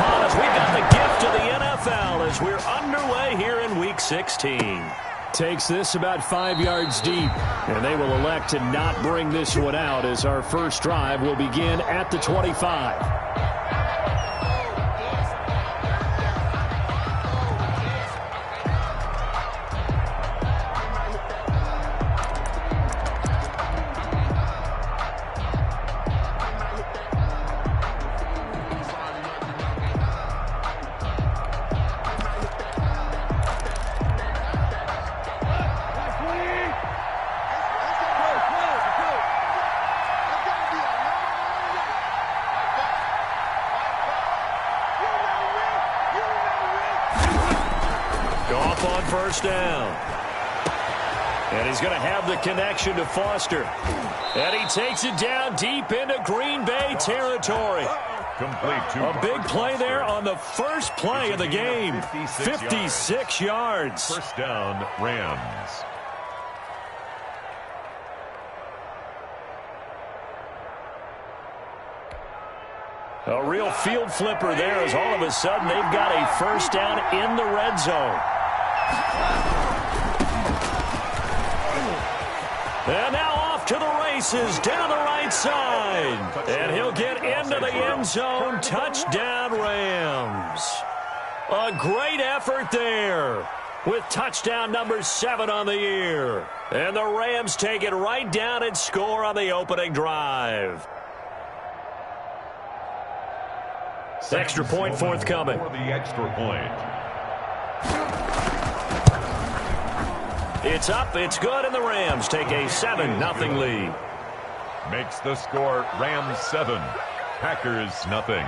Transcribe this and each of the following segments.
upon us. We've got the gift of the NFL as we're underway here in Week 16. Takes this about 5 yards deep, and they will elect to not bring this one out as our first drive will begin at the 25. On first down. And he's going to have the connection to Foster. And he takes it down deep into Green Bay territory. A big play there on the first play of the game. 56 yards. First down, Rams. A real field flipper there as all of a sudden they've got a first down in the red zone. And now off to the races down the right side. And he'll get into the end zone. Touchdown, Rams. A great effort there with touchdown number 7 on the year. And the Rams take it right down and score on the opening drive. Extra point forthcoming. For the extra point. It's up, it's good, and the Rams take a 7-0 lead. Makes the score Rams 7, Packers nothing.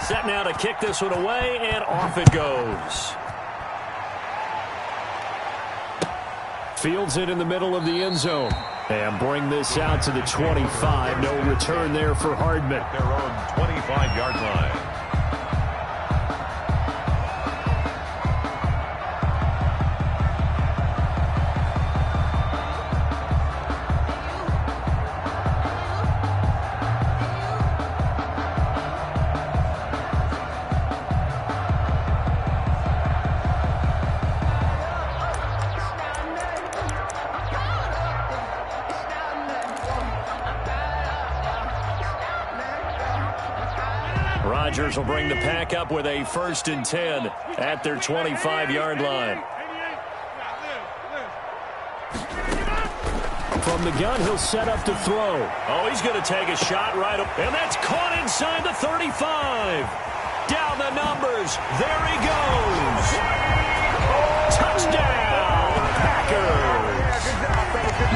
Set now to kick this one away, and off it goes. Fields it in the middle of the end zone. And bring this out to the 25. No return there for Hardman. At their own 25-yard line. Rodgers will bring the pack up with a 1st and 10 at their 25-yard line. From the gun, he'll set up to throw. Oh, he's going to take a shot right up. And that's caught inside the 35. Down the numbers. There he goes. Touchdown, Packers.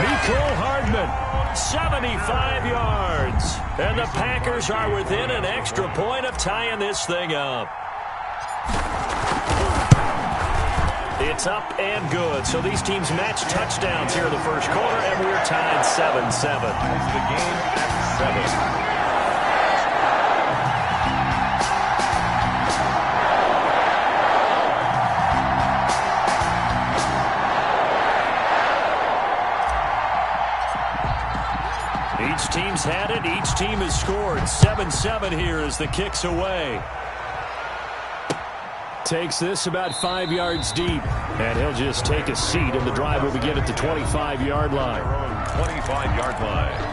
Mecole Hardman. 75 yards. And the Packers are within an extra point of tying this thing up. It's up and good. So these teams match touchdowns here in the first quarter, and we're tied 7-7. The game at 7. Each team's had it. Each team has scored. 7-7 here as the kick's away. Takes this about 5 yards deep. And he'll just take a seat, and the drive will begin at the 25-yard line. 25-yard line.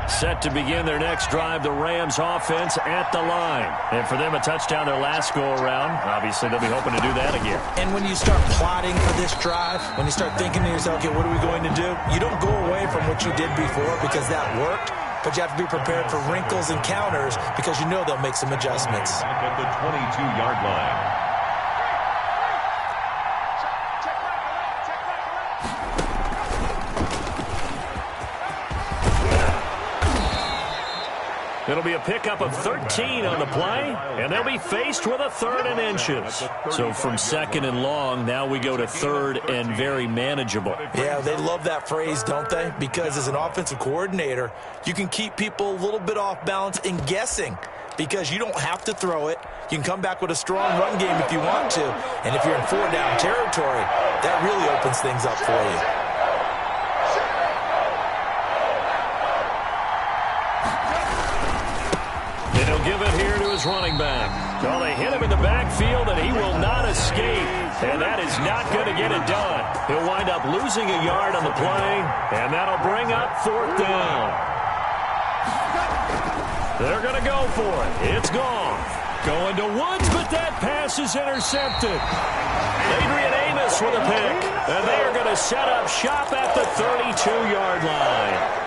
Set to begin their next drive, the Rams offense at the line. And for them, a touchdown their last go-around. Obviously, they'll be hoping to do that again. And when you start plotting for this drive, when you start thinking to yourself, okay, what are we going to do? You don't go away from what you did before because that worked, but you have to be prepared for wrinkles and counters because you know they'll make some adjustments. Back at the 22-yard line. It'll be a pickup of 13 on the play, and they'll be faced with a 3rd and inches. So from 2nd and long, now we go to 3rd and very manageable. Yeah, they love that phrase, don't they? Because as an offensive coordinator, you can keep people a little bit off balance and guessing because you don't have to throw it. You can come back with a strong run game if you want to. And if you're in 4-down territory, that really opens things up for you. And he'll give it here to his running back. Well, they hit him in the backfield, and he will not escape. And that is not going to get it done. He'll wind up losing a yard on the play, and that'll bring up 4th down. They're going to go for it. It's gone. Going to Woods, but that pass is intercepted. Adrian Amos with a pick, and they are going to set up shop at the 32-yard line.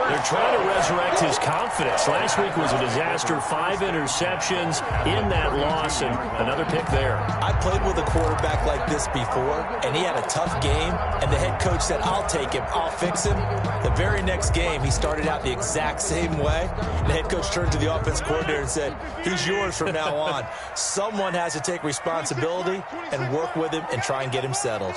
They're trying to resurrect his confidence. Last week was a disaster. 5 interceptions in that loss, and another pick there. I played with a quarterback like this before, and he had a tough game, and the head coach said, I'll take him, I'll fix him. The very next game, he started out the exact same way. And the head coach turned to the offense coordinator and said, he's yours from now on. Someone has to take responsibility and work with him and try and get him settled.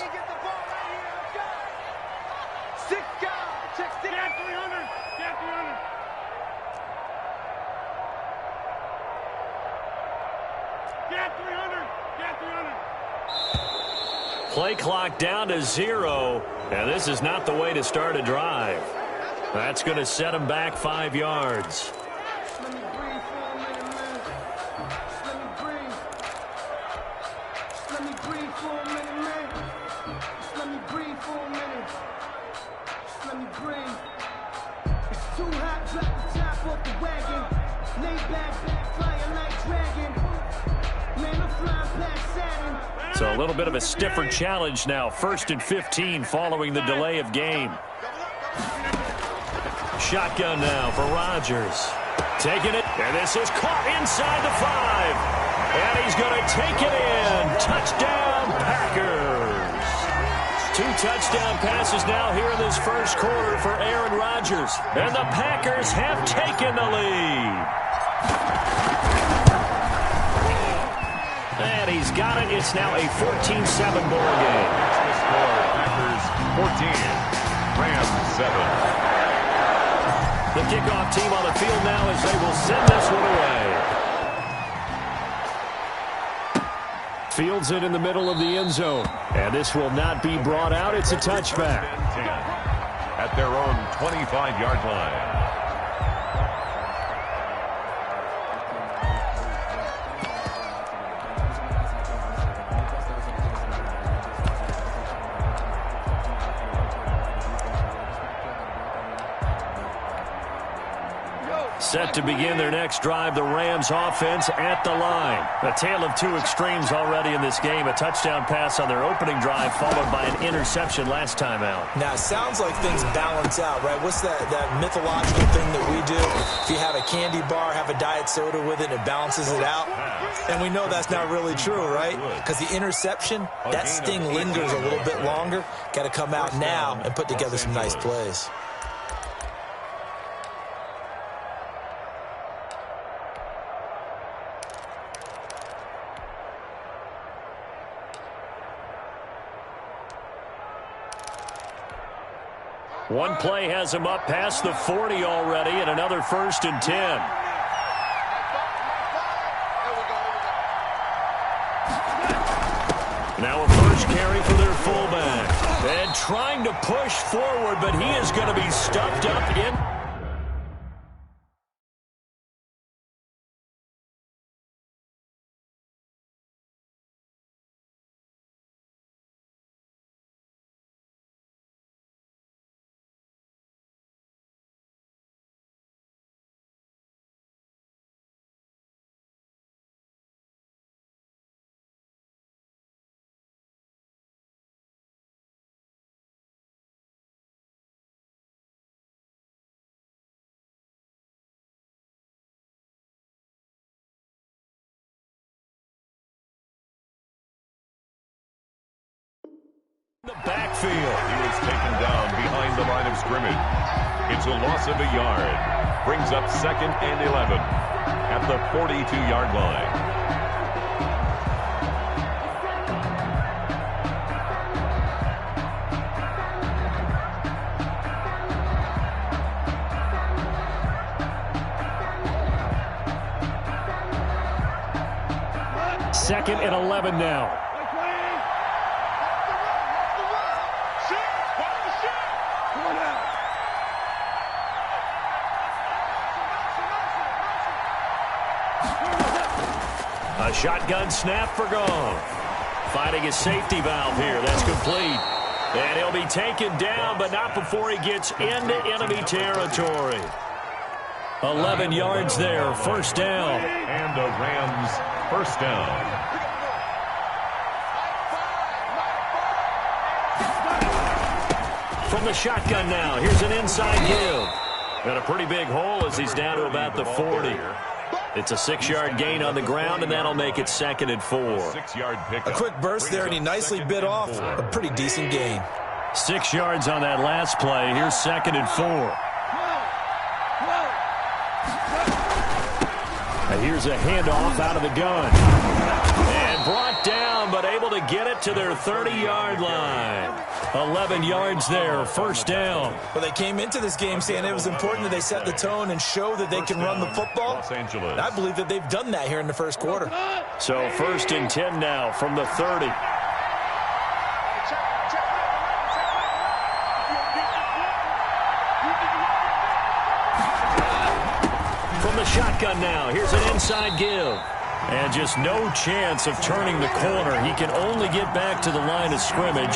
Play clock down to 0, and this is not the way to start a drive. That's going to set him back 5 yards. So a little bit of a stiffer challenge now. 1st and 15 following the delay of game. Shotgun now for Rodgers. Taking it, and this is caught inside the 5. And he's going to take it in. Touchdown, Packers. 2 touchdown passes now here in this first quarter for Aaron Rodgers. And the Packers have taken the lead. And he's got it. It's now a 14-7 ball game. The score, Packers 14, Rams 7. The kickoff team on the field now as they will send this one away. Fields it in the middle of the end zone. And this will not be brought out. It's a touchback. At their own 25-yard line. Set to begin their next drive, the Rams offense at the line. A tale of 2 extremes already in this game. A touchdown pass on their opening drive followed by an interception last time out. Now, it sounds like things balance out, right? What's that mythological thing that we do? If you have a candy bar, have a diet soda with it, it balances it out. And we know that's not really true, right? Because the interception, that sting lingers a little bit longer. Got to come out now and put together some nice plays. One play has him up past the 40 already, and another 1st and 10. Now a first carry for their fullback. And trying to push forward, but he is going to be stuffed up in. The backfield. He was taken down behind the line of scrimmage. It's a loss of a yard. brings up 2nd and 11 at the 42-yard line. Second and 11 now. A shotgun snap for Goff. Finding his safety valve here. That's complete. And he'll be taken down, but not before he gets into enemy territory. 11 yards there, first down. And the Rams first down. From the shotgun now, here's an inside give. And a pretty big hole as he's down to about the 40. It's a 6-yard gain on the ground, and that'll make it 2nd and 4. 6-yard pickup. A quick burst there, and he nicely bit off a pretty decent gain. 6 yards on that last play. Here's 2nd and 4. And here's a handoff out of the gun. And brought down, but able to get it to their 30-yard line. 11 yards there, first down. Well, they came into this game saying it was important that they set the tone and show that they can run the football. Los Angeles. And I believe that they've done that here in the first quarter. So 1st and 10 now from the 30. From the shotgun now, here's an inside give. And just no chance of turning the corner. He can only get back to the line of scrimmage.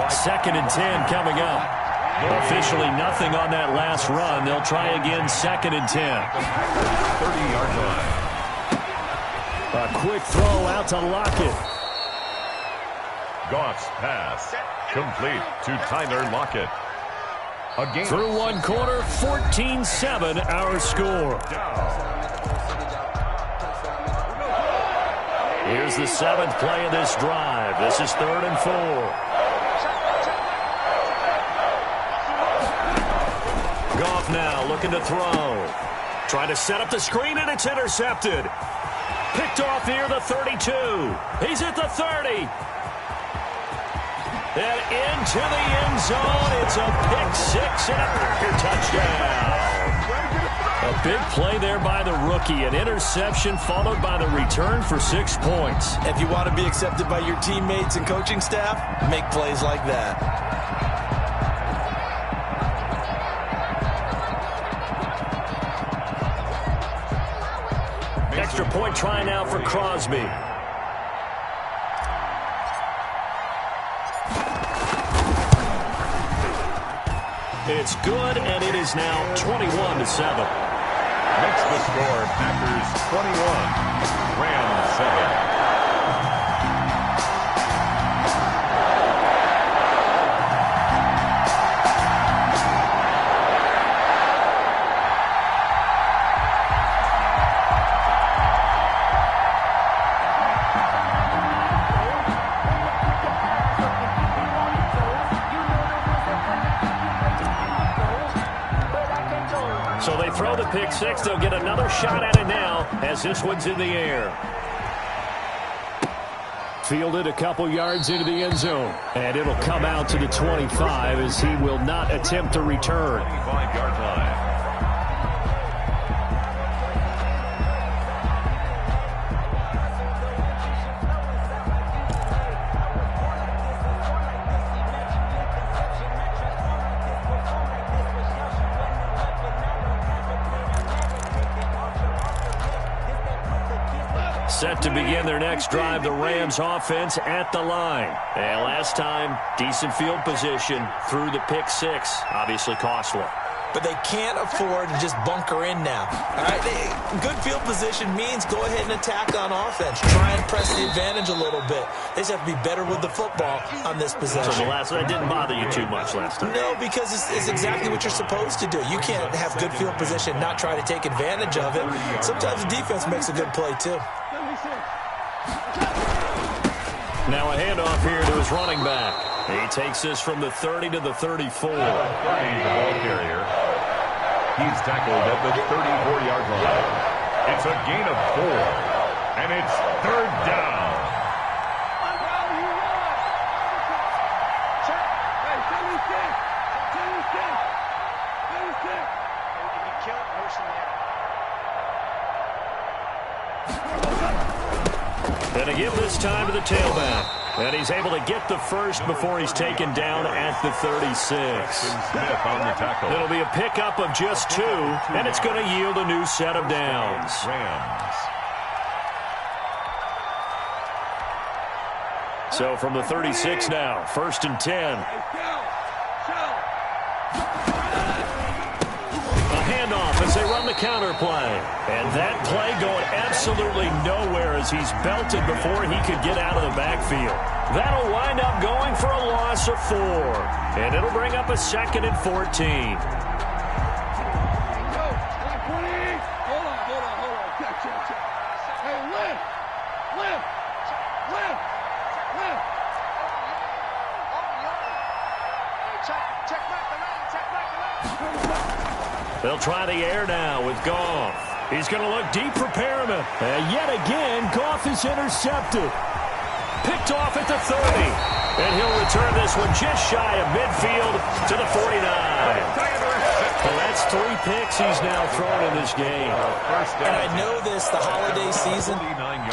2nd and 10 coming up. Officially nothing on that last run. They'll try again, 2nd and 10. 30-yard line. A quick throw out to Lockett. Goff's pass complete to Tyler Lockett. Through one quarter, 14-7 our score. Here's the 7th play of this drive. This is 3rd and 4. Goff now looking to throw. Trying to set up the screen, and it's intercepted. Picked off near the 32. He's at the 30. And into the end zone. It's a pick six and a Packer touchdown. A big play there by the rookie. An interception followed by the return for 6 points. If you want to be accepted by your teammates and coaching staff, make plays like that. Extra point try now for Crosby. It's good, and it is now 21-7. Makes the score Packers 21, Rams 7. So they throw the pick six. They'll get another shot at it now as this one's in the air. Fielded a couple yards into the end zone. And it'll come out to the 25 as he will not attempt to return. 25-yard line. Set to begin their next drive, the Rams offense at the line. And last time, decent field position through the pick six. Obviously costly. But they can't afford to just bunker in now. All right, good field position means go ahead and attack on offense. Try and press the advantage a little bit. They just have to be better with the football on this possession. So that didn't bother you too much last time? No, because it's exactly what you're supposed to do. You can't have good field position and not try to take advantage of it. Sometimes the defense makes a good play, too. Now a handoff here to his running back. He takes this from the 30 to the 34. The ball carrier He's tackled at the 34-yard line. It's a gain of 4, and it's third down. And to give this time to the tailback. And he's able to get the first before he's taken down at the 36. Smith on the tackle. It'll be a pickup of just 2, and it's going to yield a new set of downs. Rams. So from the 36 now, 1st and 10. A handoff as they run the counter play. And that play going absolutely nowhere as he's belted before he could get out of the backfield. That'll wind up going for a loss of 4. And it'll bring up a 2nd and 14. Hold on. Check. Hey, lift. Check back the line. They'll try the air now with Goff. He's going to look deep for Perriman. And yet again, Goff is intercepted. Picked off at the 30. And he'll return this one just shy of midfield to the 49. Well, that's 3 picks he's now thrown in this game. And I know this, the holiday season,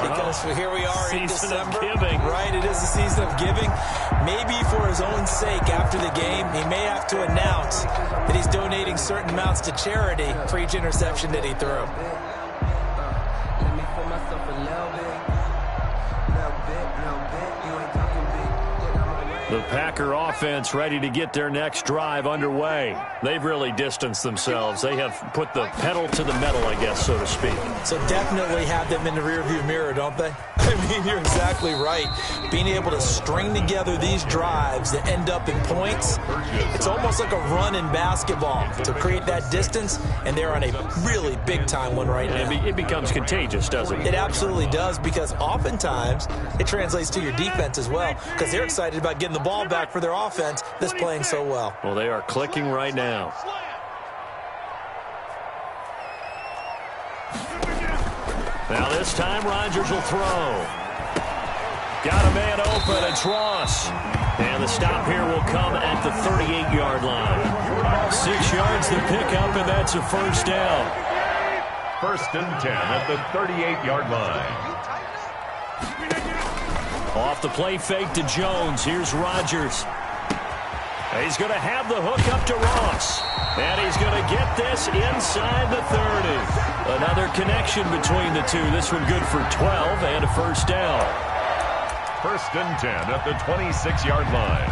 because here we are in December. Giving. Right, it is the season of giving. Maybe for his own sake after the game, he may have to announce that he's donating certain amounts to charity for each interception that he threw. The Packer offense ready to get their next drive underway. They've really distanced themselves. They have put the pedal to the metal, I guess, so to speak. So definitely have them in the rearview mirror, don't they? I mean, you're exactly right. Being able to string together these drives that end up in points, it's almost like a run in basketball to create that distance, and they're on a really big-time one right now. It becomes contagious, doesn't it? It absolutely does, because oftentimes it translates to your defense as well, because they're excited about getting the ball back for their offense that's playing so well. Well, they are clicking right now. Now this time Rodgers will throw. Got a man open, it's Ross. And the stop here will come at the 38-yard line. 6 yards the pickup, and that's a first down. 1st and 10 at the 38-yard line. Off the play fake to Jones. Here's Rodgers. He's going to have the hook up to Ross. And he's going to get this inside the 30. Another connection between the two. This one good for 12 and a first down. 1st and 10 at the 26-yard line.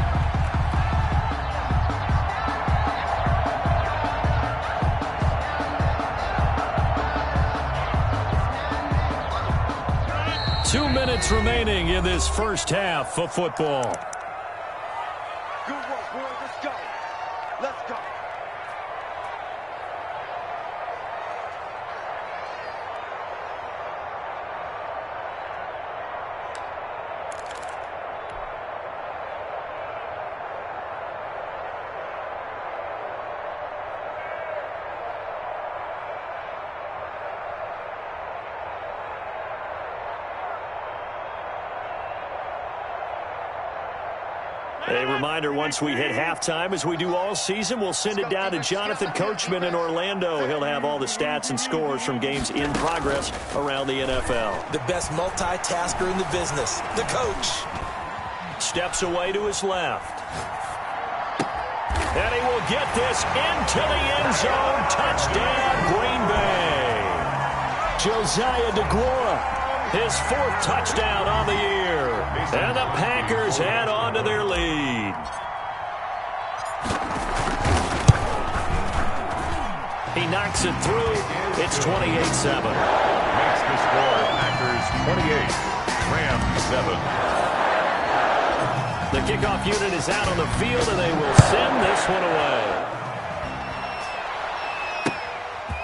Two minutes remaining in this first half of football. Good work, boys. Let's go. Let's go. A reminder, once we hit halftime, as we do all season, we'll send it down to Jonathan Coachman in Orlando. He'll have all the stats and scores from games in progress around the NFL. The best multitasker in the business, the coach. Steps away to his left. And he will get this into the end zone. Touchdown, Green Bay. Josiah DeGuara, his 4th touchdown on the year. And the Packers add on to their lead. He knocks it through. It's 28-7. Makes the score Packers 28, Rams 7. The kickoff unit is out on the field, and they will send this one away.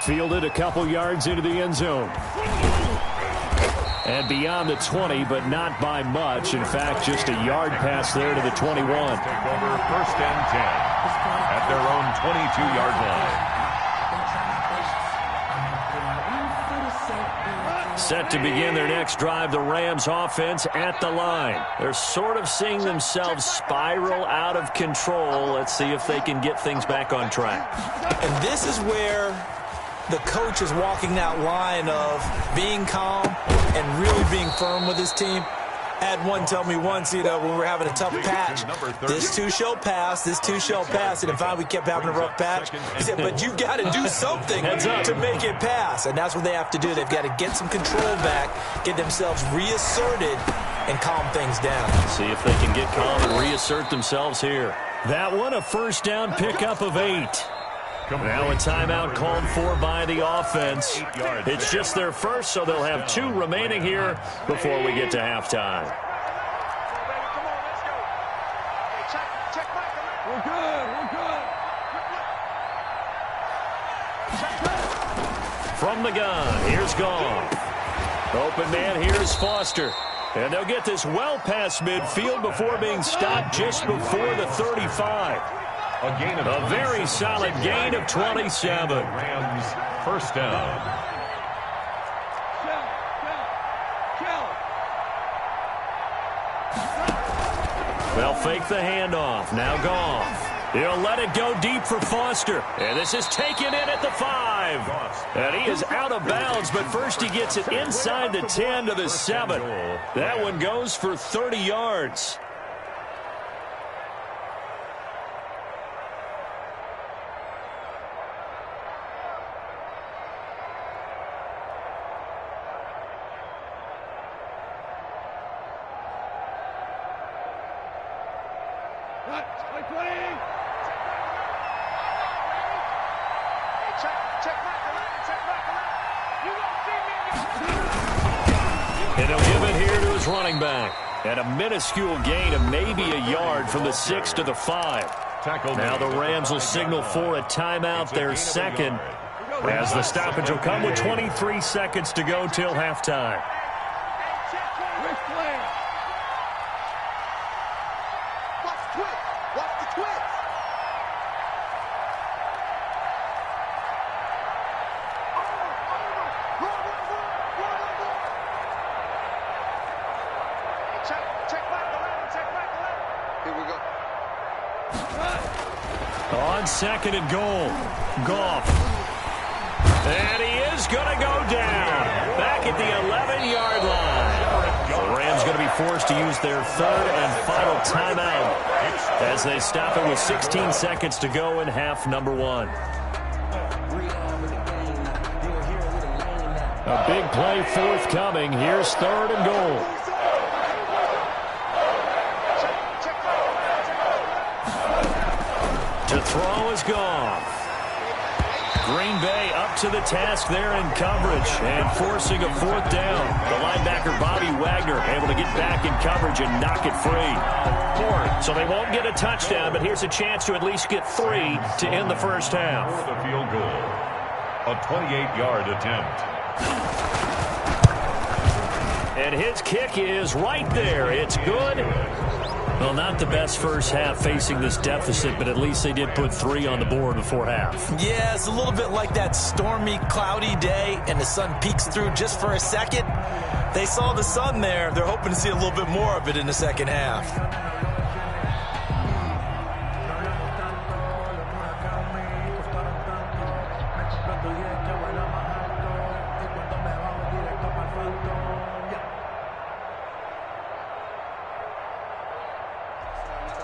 Fielded a couple yards into the end zone. And beyond the 20, but not by much. In fact, just a yard pass there to the 21. Take over 1st and 10 at their own 22-yard line. set to begin their next drive, the Rams offense at the line. They're sort of seeing themselves spiral out of control. Let's see if they can get things back on track. And this is where the coach is walking that line of being calm and really being firm with his team. I had one tell me once, when we were having a tough patch, this too shall pass, this too shall pass. And finally we kept having a rough patch. He said, but you got to do something to make it pass. And that's what they have to do. They've got to get some control back, get themselves reasserted, and calm things down. See if they can get calm and reassert themselves here. That one, a first down pickup of 8. Now a timeout called for by the offense. It's just their first, so they'll have 2 remaining here before we get to halftime. We're good. From the gun, here's Goff. Open man, here's Foster. And they'll get this well past midfield before being stopped just before the 35. A very solid gain of 27. Rams first down. They'll fake the handoff. Now Goff. He'll let it go deep for Foster. And this is taken in at the 5. And he is out of bounds, but first he gets it inside the 10 to the 7. That one goes for 30 yards. And he'll give it here to his running back. And a minuscule gain of maybe a yard from the 6 to the 5. Now the Rams will signal for a timeout, their second, as the stoppage will come with 23 seconds to go till halftime. On second and goal, Goff. And he is going to go down. Back at the 11-yard line. The Rams going to be forced to use their third and final timeout as they stop it with 16 seconds to go in half number 1. A big play forthcoming. Here's third and goal. To throw is Goff. Green Bay up to the task there in coverage and forcing a fourth down. The linebacker Bobby Wagner able to get back in coverage and knock it free. So they won't get a touchdown, but here's a chance to at least get 3 to end the first half. For the field goal, a 28-yard attempt. And his kick is right there. It's good. Well, not the best first half facing this deficit, but at least they did put 3 on the board before half. Yeah, it's a little bit like that stormy, cloudy day, and the sun peeks through just for a second. They saw the sun there. They're hoping to see a little bit more of it in the second half.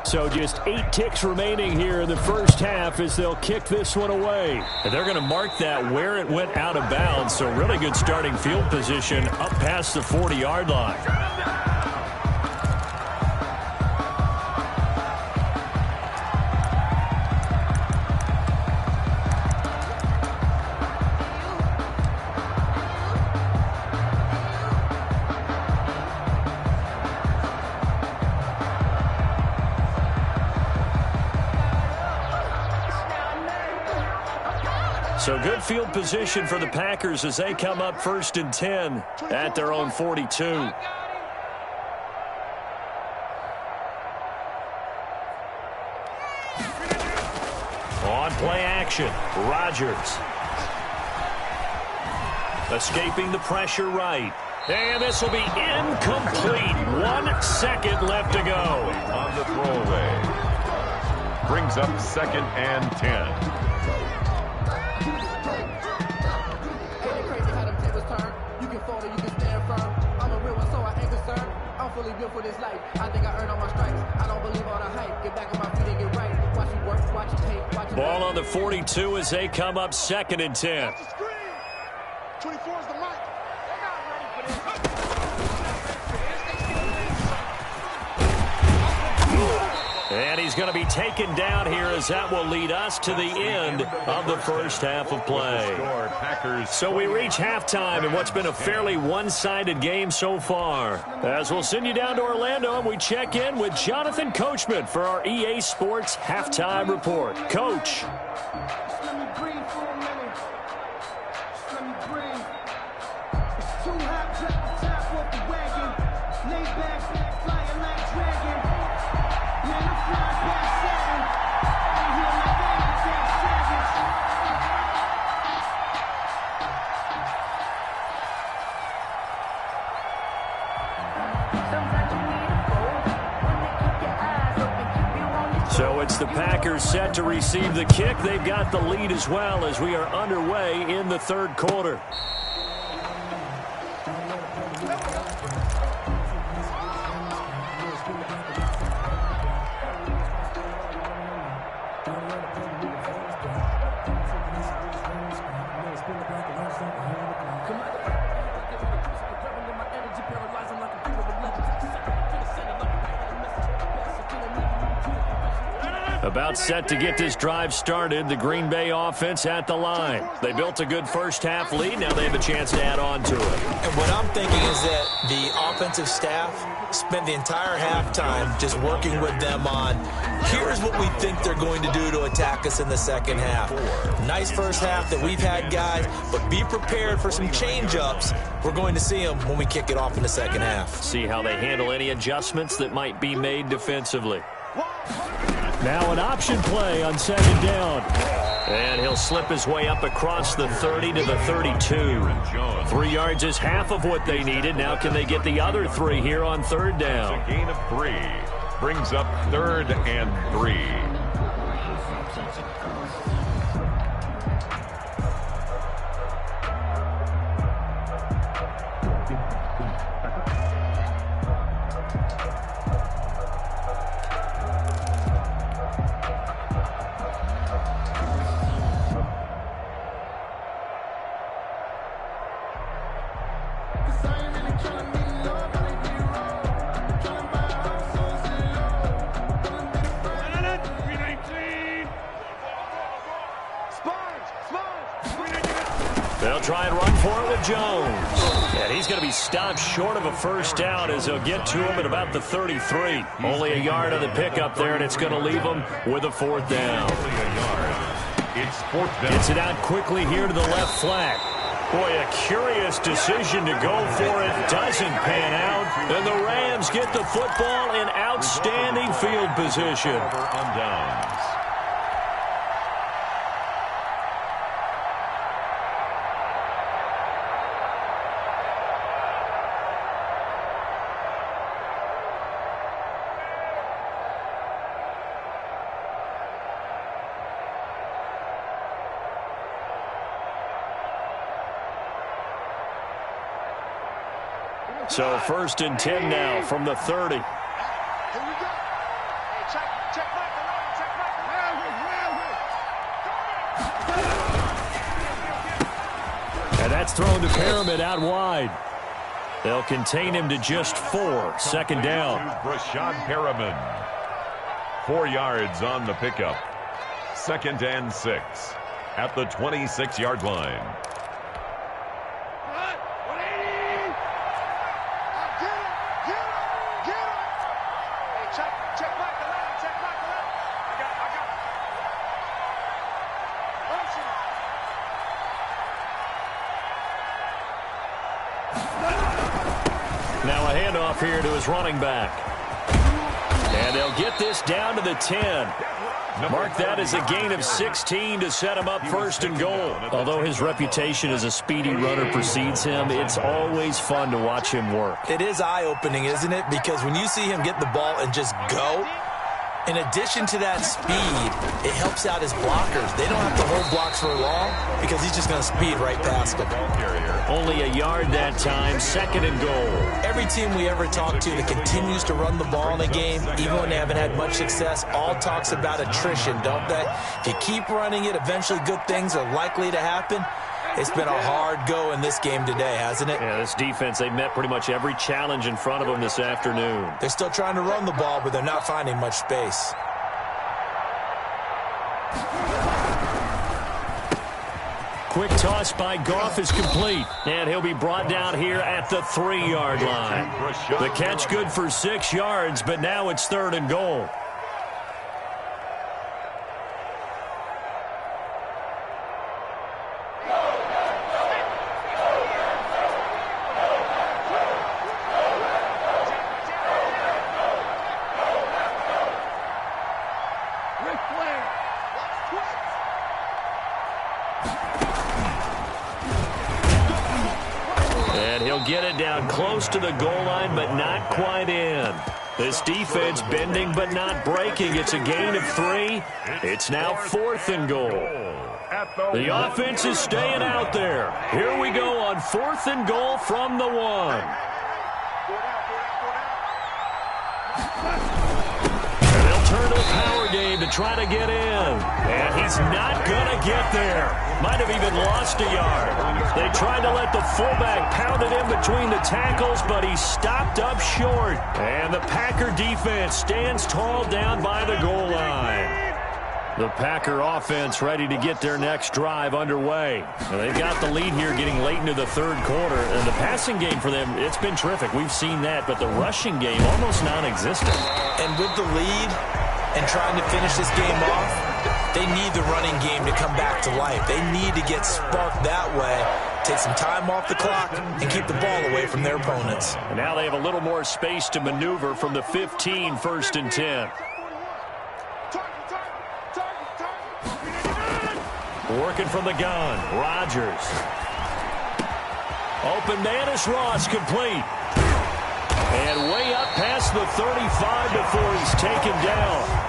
So just 8 ticks remaining here in the first half as they'll kick this one away. And they're going to mark that where it went out of bounds, so really good starting field position up past the 40-yard line. So good field position for the Packers as they come up 1st and 10 at their own 42. On play action, Rodgers. Escaping the pressure right. And this will be incomplete. 1 second left to go. On the throwaway. Brings up 2nd and 10. Fully built for this life. I think I earned all my stripes. I don't believe all the hype. Get back on my feet and get right. Watch you work, watch you tape, watch you Ball on the 42 as they come up 2nd and 10. 24 is the mic. They're not ready for this. And he's going to be taken down here as that will lead us to the end of the first half of play. So we reach halftime in what's been a fairly one-sided game so far. As we'll send you down to Orlando and we check in with Jonathan Coachman for our EA Sports Halftime Report. Coach. Let me breathe for a minute. Let me breathe. It's too hot, drop the top off the wagon. Lay back, flying like dragon. Man, I'm flying past Saturn. I'm here like everything savage. Sometimes you need a fold. When they keep your eyes open, keep you on your toes. So it's the Packers set to receive the kick. They've got the lead as well as we are underway in the third quarter. About set to get this drive started. The Green Bay offense at the line. They built a good first half lead. Now they have a chance to add on to it. And what I'm thinking is that the offensive staff spent the entire halftime just working with them on, here's what we think they're going to do to attack us in the second half. Nice first half that we've had, guys, but be prepared for some change-ups. We're going to see them when we kick it off in the second half. See how they handle any adjustments that might be made defensively. Now an option play on 2nd down. And he'll slip his way up across the 30 to the 32. 3 yards is half of what they needed. Now can they get the other 3 here on 3rd down? A gain of 3. Brings up 3rd and 3. They'll try and run for it with Jones. And he's going to be stopped short of a first down as they'll get to him at about the 33. Only a yard on the pickup there, and it's going to leave him with a 4th down. It's 4th down. Gets it out quickly here to the left flank. Boy, a curious decision to go for it. Doesn't pan out. And the Rams get the football in outstanding field position. On downs. So 1st and 10 now from the 30. Here we go. Hey, check back the line. Check back the line. And that's thrown to Pyramid out wide. They'll contain him to just 4. 2nd down. Rashad Perriman. 4 yards on the pickup. 2nd and 6 at the 26-yard line. Now a handoff here to his running back. And they'll get this down to the 10. Mark that as a gain of 16 to set him up first and goal. Although his reputation as a speedy runner precedes him, it's always fun to watch him work. It is eye-opening, isn't it? Because when you see him get the ball and just go, in addition to that speed, it helps out his blockers. They don't have to hold blocks for long because he's just going to speed right past them. Only a yard that time, second and goal. Every team we ever talk to that continues to run the ball in a game, even when they haven't had much success, all talks about attrition, don't they? If you keep running it, eventually good things are likely to happen. It's been a hard go in this game today, hasn't it? Yeah, this defense, they met pretty much every challenge in front of them this afternoon. They're still trying to run the ball, but they're not finding much space. Quick toss by Goff is complete, and he'll be brought down here at the 3-yard line. The catch good for 6 yards, but now it's third and goal. Get it down close to the goal line, but not quite in. This defense bending but not breaking. It's a gain of 3. It's now 4th and goal. The offense is staying out there. Here we go on 4th and goal from the 1. And they'll turn to the power game to try to get in. And he's not going to get there. Might have even lost a yard. They tried to let the fullback pound it in between the tackles, but he stopped up short. And the Packer defense stands tall down by the goal line. The Packer offense ready to get their next drive underway. And they've got the lead here getting late into the third quarter. And the passing game for them, it's been terrific. We've seen that, but the rushing game almost non-existent. And with the lead and trying to finish this game off, they need the running game to come back to life. They need to get sparked that way, take some time off the clock, and keep the ball away from their opponents. And now they have a little more space to maneuver from the 15, 1st and 10. Working from the gun, Rodgers. Open man is Ross, complete. And way up past the 35 before he's taken down.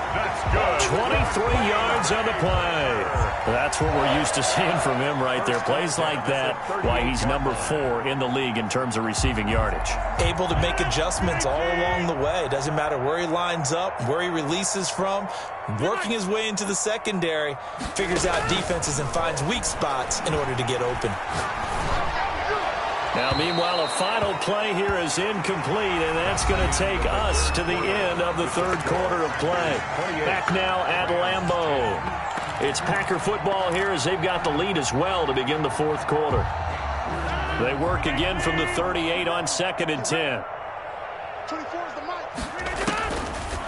23 yards on the play. That's what we're used to seeing from him right there. Plays like that, why he's number 4 in the league in terms of receiving yardage. Able to make adjustments all along the way. Doesn't matter where he lines up, where he releases from. Working his way into the secondary, figures out defenses and finds weak spots in order to get open. Now, meanwhile, a final play here is incomplete, and that's going to take us to the end of the third quarter of play. Back now at Lambeau. It's Packer football here as they've got the lead as well to begin the fourth quarter. They work again from the 38 on 2nd and 10.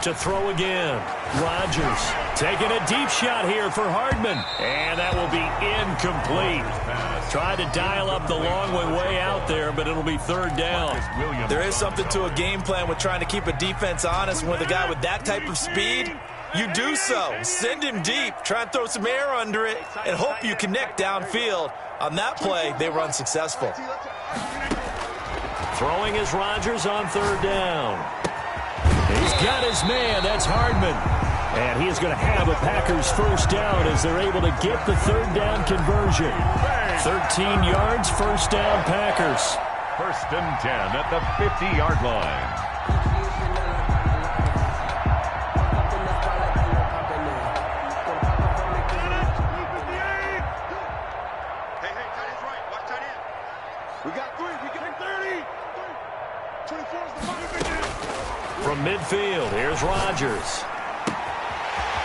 To throw again. Rodgers taking a deep shot here for Hardman. And that will be incomplete. Tried to dial up the long way out there, but it'll be third down. There is something to a game plan with trying to keep a defense honest. With a guy with that type of speed, you do so. Send him deep. Try and throw some air under it and hope you connect downfield. On that play, they were unsuccessful. Throwing is Rodgers on third down. He's got his man. That's Hardman. And he is going to have a Packers first down as they're able to get the third down conversion. 13 yards, first down, Packers. 1st and 10 at the 50-yard line. From midfield, here's Rodgers.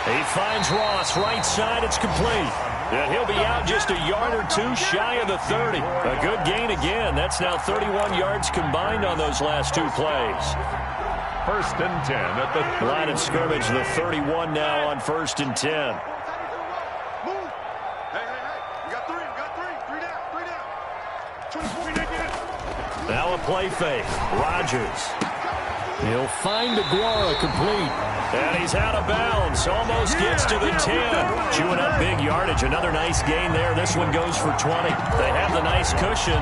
He finds Ross, right side, it's complete. And he'll be out just a yard or 2 shy of the 30. A good gain again. That's now 31 yards combined on those last 2 plays. 1st and 10 at the line of scrimmage, the 31 now on 1st and 10. Now a play fake. Rodgers. He'll find Aguara complete. And he's out of bounds. Almost gets to the 10. Chewing up big yardage. Another nice gain there. This one goes for 20. They have the nice cushion.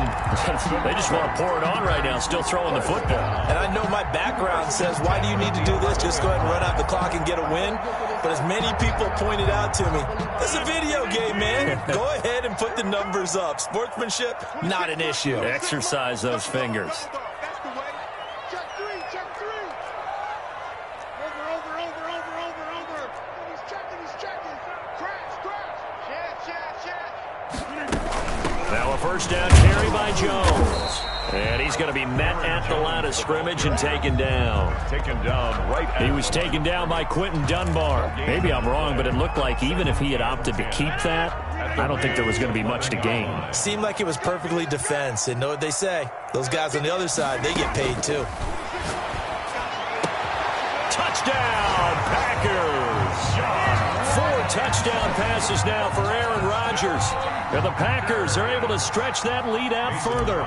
They just want to pour it on right now. Still throwing the football. And I know my background says, why do you need to do this? Just go ahead and run out the clock and get a win. But as many people pointed out to me, it's a video game, man. Go ahead and put the numbers up. Sportsmanship, not an issue. Exercise those fingers. That's the way. Check three, check three. Over. He's checking. Crash. Check. Now a first down carry by Jones. And he's going to be met at the line of scrimmage and taken down. Taken down right at He was taken down by Quentin Dunbar. Maybe I'm wrong, but it looked like even if he had opted to keep that, I don't think there was going to be much to gain. Seemed like it was perfectly defense. And know what they say? Those guys on the other side, they get paid too. Touchdown, Packers! 4 touchdown passes now for Aaron Rodgers. And the Packers are able to stretch that lead out further.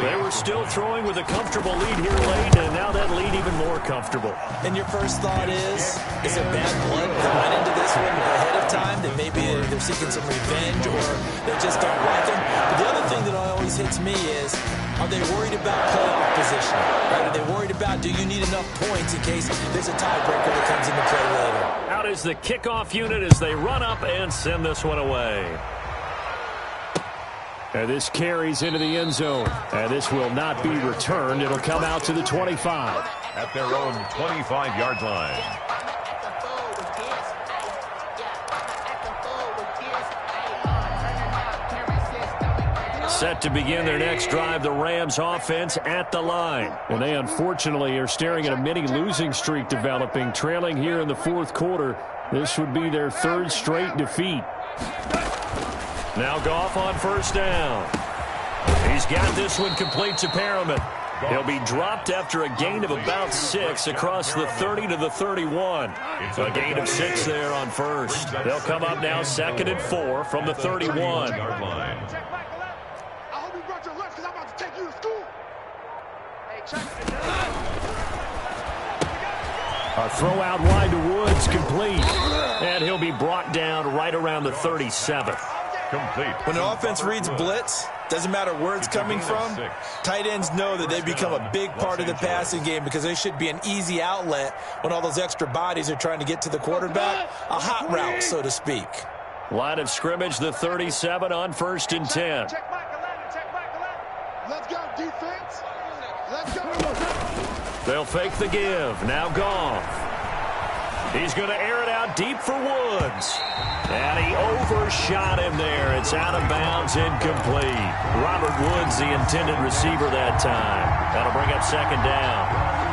They were still throwing with a comfortable lead here late, and now that lead even more comfortable. And your first thought is it bad blood that went into this one ahead of time? That maybe they're seeking some revenge or they just don't like him? But the other thing that always hits me is, are they worried about playoff position? Right? Are they worried about, do you need enough points in case there's a tiebreaker that comes into play later? Out is the kickoff unit as they run up and send this one away. And this carries into the end zone. And this will not be returned. It'll come out to the 25. at their own 25-yard line. Set to begin their next drive, the Rams offense at the line. And they unfortunately are staring at a mini losing streak developing, trailing here in the fourth quarter. This would be their third straight defeat. Now Goff on first down. He's got this one complete to Perriman. He'll be dropped after a gain of about 6 across the 30 to the 31. A gain of 6 there on first. They'll come up now 2nd and 4 from the 31. A throw out wide to Woods, complete. And he'll be brought down right around the 37th. Complete. When an offense reads blitz, doesn't matter where it's coming from, tight ends know that they become a big part of the passing game because they should be an easy outlet when all those extra bodies are trying to get to the quarterback. A hot route, so to speak. Line of scrimmage, the 37 on 1st and 10. Check back 11, check back 11. Let's go, defense. Let's go. They'll fake the give. Now Goff. He's going to air it out deep for Woods. And he overshot him there. It's out of bounds, incomplete. Robert Woods, the intended receiver that time. That'll bring up 2nd down.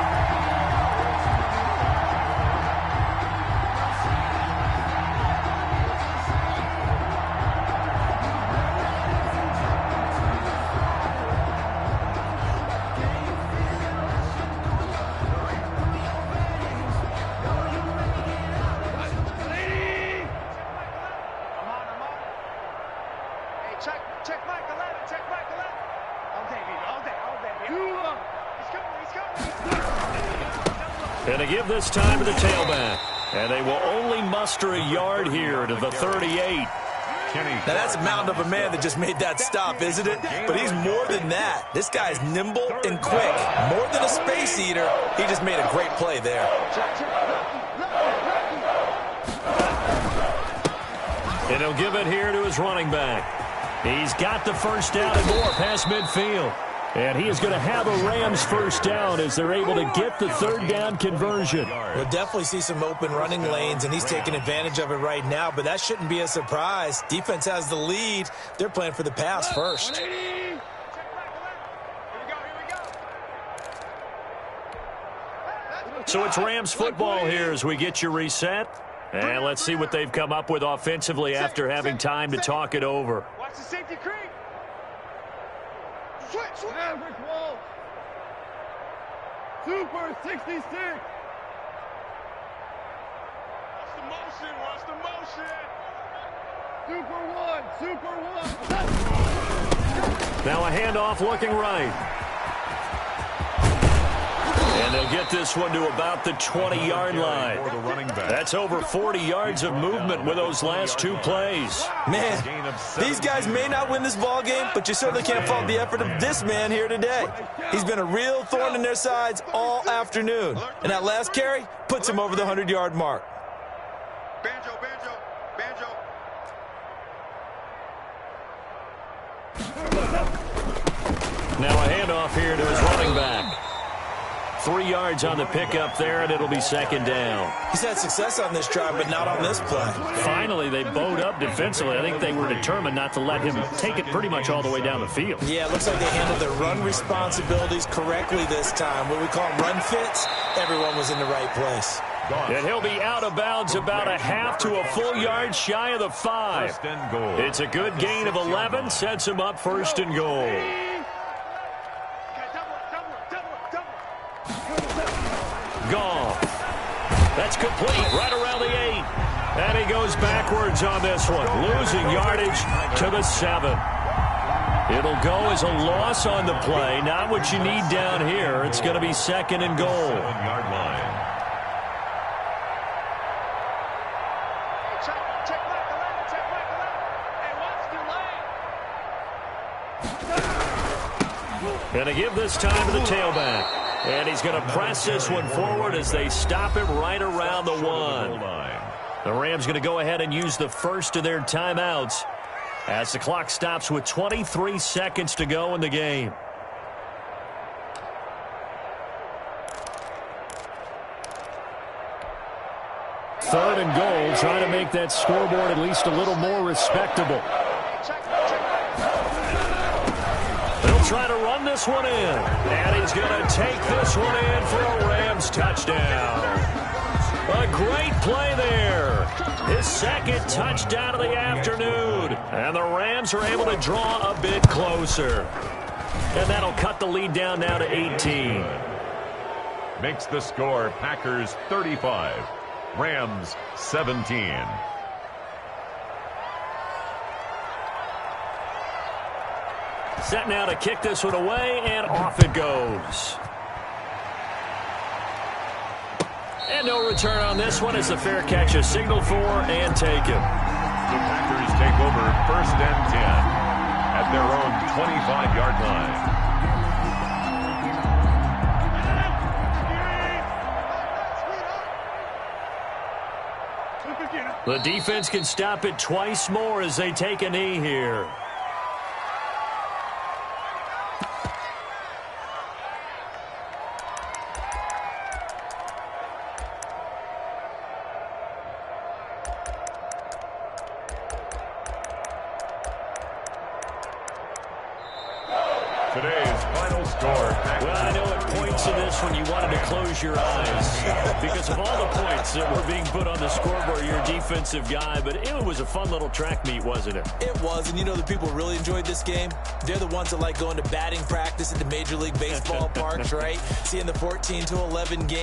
And to give this time to the tailback. And they will only muster a yard here to the 38. Now that's a mountain of a man that just made that stop, isn't it? But he's more than that. This guy's nimble and quick. More than a space eater. He just made a great play there. And he'll give it here to his running back. He's got the first down and more past midfield. And he is going to have a Rams first down as they're able to get the 3rd down conversion. We'll definitely see some open running lanes, and he's taking advantage of it right now, but that shouldn't be a surprise. Defense has the lead. They're playing for the pass first. So it's Rams football here as we get you reset. And let's see what they've come up with offensively after having time to talk it over. Watch the safety creep. Switch. Average wall. Super 66. Watch the motion. Super 1. Now a handoff looking right. And they'll get this one to about the 20-yard line. That's over 40 yards of movement with those last two plays. Man, these guys may not win this ball game, but you certainly can't fault the effort of this man here today. He's been a real thorn in their sides all afternoon. And that last carry puts him over the 100-yard mark. Banjo, banjo, banjo. Now a handoff here to his running back. 3 yards on the pickup there, and it'll be second down. He's had success on this drive, but not on this play. Finally, they bowed up defensively. I think they were determined not to let him take it pretty much all the way down the field. Yeah, it looks like they handled their run responsibilities correctly this time. What we call run fits, everyone was in the right place. And he'll be out of bounds about a half to a full yard shy of the 5. First and goal. It's a good gain of 11, sets him up first and goal. Goff. That's complete right around the 8. And he goes backwards on this one, losing yardage to the 7. It'll go as a loss on the play. Not what you need down here. It's going to be second and goal. 7-yard line. Going to give this time to the tailback. And he's going to press this one forward as they stop him right around the 1. The Rams going to go ahead and use the first of their timeouts as the clock stops with 23 seconds to go in the game. Third and goal, trying to make that scoreboard at least a little more respectable. They'll try to run this one in. And he's going to take this one in for a Rams touchdown. A great play there. His second touchdown of the afternoon. And the Rams are able to draw a bit closer. And that'll cut the lead down now to 18. Makes the score Packers 35, Rams 17. Set now to kick this one away, and off it goes. And no return on this one as the fair catch is signaled for and taken. The Packers take over first and 10 at their own 25-yard line. The defense can stop it twice more as they take a knee here. Today's final score. Well, I know it points in this when you wanted to close your eyes because of all the points that were being put on the scoreboard. You're a defensive guy, but it was a fun little track meet, wasn't it? It was, and you know the people really enjoyed this game? They're the ones that like going to batting practice at the Major League Baseball parks, right? Seeing the 14-11 game.